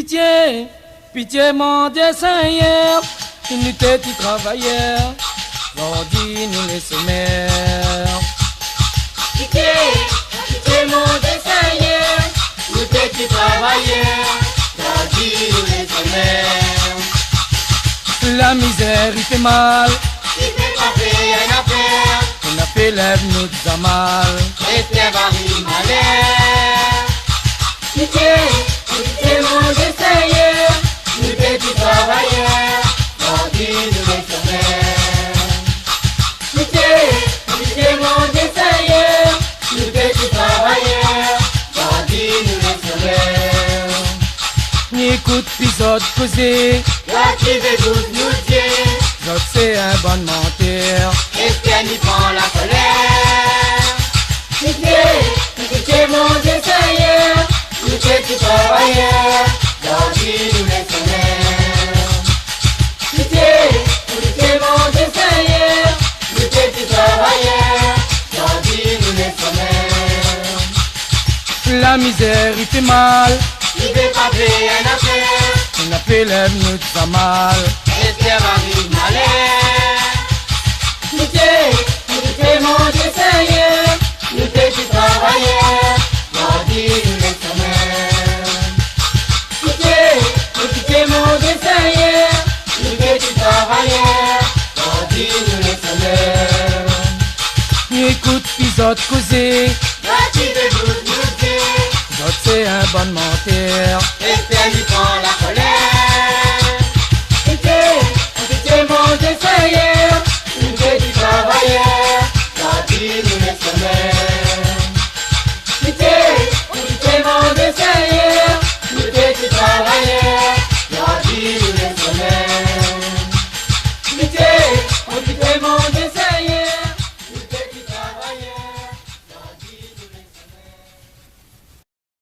Pitié, pitié mon Dieu Seigneur, nous t'es travailleurs, aujourd'hui nous les sommaires. Pitié, pitié mon Dieu Seigneur, nous t'es travailleurs, aujourd'hui nous les sommaires. La misère il fait mal, il fait pas rien à faire, on a fait lève nous a mal, et t'es varie malheur. Pitié, pitié mon Dieu Seigneur, nous t'es travailleurs, aujourd'hui nous les sommaires. Pitié, pitié mon Dieu Seigneur, nous t'es travailleurs, aujourd'hui nous les sommaires. ni écoute pisode causé, Là qui veut tous nous dire, j'autre c'est un bon menteur. et qu'elle y prend la colère. Pitié mon Dieu Seigneur, nous t'es travailleurs, aujourd'hui nous les sommaires. Pitié mon Dieu Seigneur, nous t'es travailleurs, aujourd'hui nous les sommaires. La misère il fait mal, Il fait pas rien à faire, on a fait lève nous a mal, et t'es varie malheur. Pitié mon Dieu Seigneur, nous t'es travailleurs, aujourd'hui nous les sommaires. Pitié mon Dieu Seigneur, nous t'es travailleurs, aujourd'hui nous les sommaires. ni écoute pisode causé, Là qui veut nous dire, j'autre c'est un bon menteur. et qu'elle y prend la colère.